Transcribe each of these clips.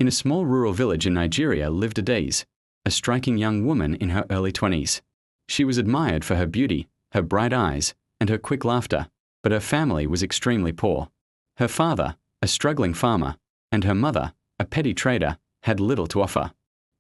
In a small rural village in Nigeria lived Adaeze, a striking young woman in her early 20s. She was admired for her beauty, her bright eyes, and her quick laughter, but her family was extremely poor. Her father, a struggling farmer, and her mother, a petty trader, had little to offer.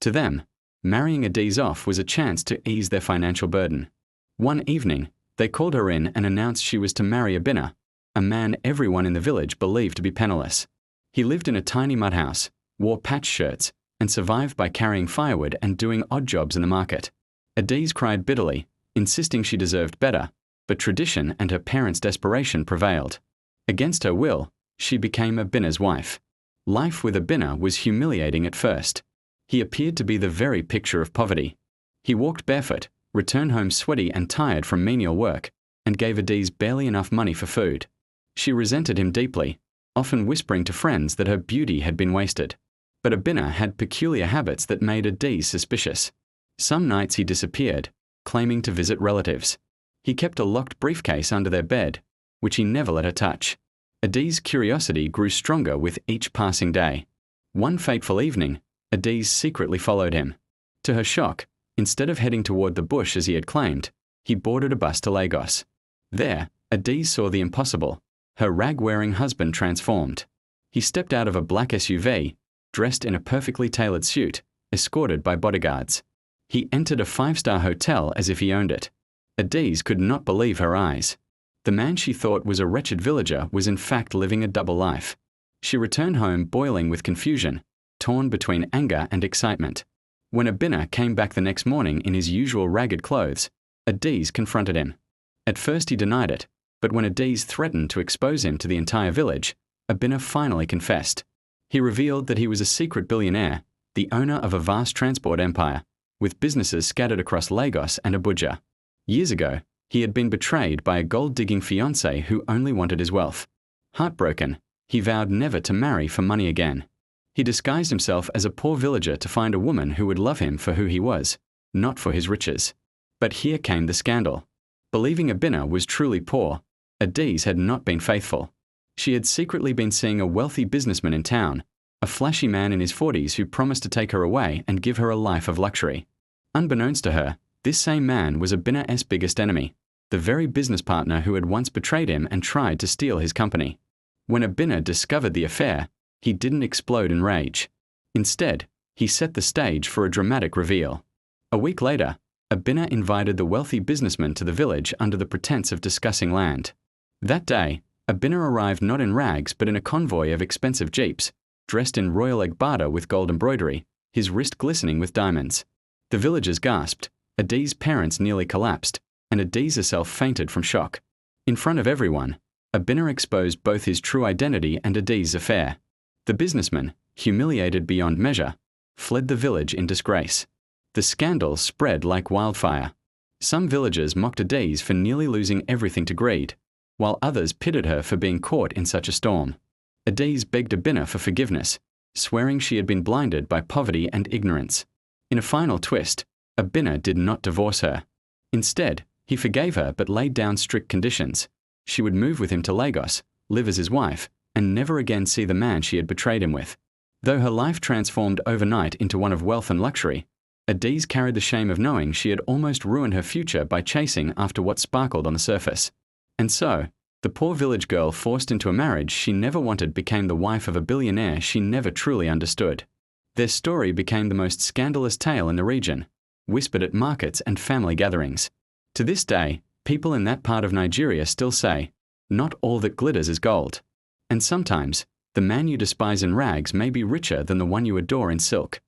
To them, marrying Adaeze off was a chance to ease their financial burden. One evening, they called her in and announced she was to marry Abina, a man everyone in the village believed to be penniless. He lived in a tiny mud house, wore patch shirts, and survived by carrying firewood and doing odd jobs in the market. Adaeze cried bitterly, insisting she deserved better, but tradition and her parents' desperation prevailed. Against her will, she became Abina's wife. Life with Abina was humiliating at first. He appeared to be the very picture of poverty. He walked barefoot, returned home sweaty and tired from menial work, and gave Adaeze barely enough money for food. She resented him deeply, often whispering to friends that her beauty had been wasted. But Abina had peculiar habits that made Adaeze suspicious. Some nights he disappeared, claiming to visit relatives. He kept a locked briefcase under their bed, which he never let her touch. Adaeze's curiosity grew stronger with each passing day. One fateful evening, Adaeze secretly followed him. To her shock, instead of heading toward the bush as he had claimed, he boarded a bus to Lagos. There, Adaeze saw the impossible. Her rag-wearing husband transformed. He stepped out of a black SUV, dressed in a perfectly tailored suit, escorted by bodyguards. He entered a five-star hotel as if he owned it. Adaeze could not believe her eyes. The man she thought was a wretched villager was in fact living a double life. She returned home boiling with confusion, torn between anger and excitement. When Abina came back the next morning in his usual ragged clothes, Adaeze confronted him. At first he denied it, but when Adaeze threatened to expose him to the entire village, Abina finally confessed. He revealed that he was a secret billionaire, the owner of a vast transport empire, with businesses scattered across Lagos and Abuja. Years ago, he had been betrayed by a gold-digging fiancé who only wanted his wealth. Heartbroken, he vowed never to marry for money again. He disguised himself as a poor villager to find a woman who would love him for who he was, not for his riches. But here came the scandal. Believing Abina was truly poor, Adaeze had not been faithful. She had secretly been seeing a wealthy businessman in town, a flashy man in his 40s who promised to take her away and give her a life of luxury. Unbeknownst to her, this same man was Abina's biggest enemy, the very business partner who had once betrayed him and tried to steal his company. When Abina discovered the affair, he didn't explode in rage. Instead, he set the stage for a dramatic reveal. A week later, Abina invited the wealthy businessman to the village under the pretense of discussing land. That day, Abina arrived not in rags but in a convoy of expensive jeeps, dressed in royal egbada with gold embroidery, his wrist glistening with diamonds. The villagers gasped, Adaeze's parents nearly collapsed, and Adaeze herself fainted from shock. In front of everyone, Abina exposed both his true identity and Adaeze's affair. The businessman, humiliated beyond measure, fled the village in disgrace. The scandal spread like wildfire. Some villagers mocked Adaeze for nearly losing everything to greed, while others pitted her for being caught in such a storm. Adaeze begged Abina for forgiveness, swearing she had been blinded by poverty and ignorance. In a final twist, Abina did not divorce her. Instead, he forgave her but laid down strict conditions. She would move with him to Lagos, live as his wife, and never again see the man she had betrayed him with. Though her life transformed overnight into one of wealth and luxury, Adaeze carried the shame of knowing she had almost ruined her future by chasing after what sparkled on the surface. And so, the poor village girl forced into a marriage she never wanted became the wife of a billionaire she never truly understood. Their story became the most scandalous tale in the region, whispered at markets and family gatherings. To this day, people in that part of Nigeria still say, "Not all that glitters is gold." And sometimes, the man you despise in rags may be richer than the one you adore in silk.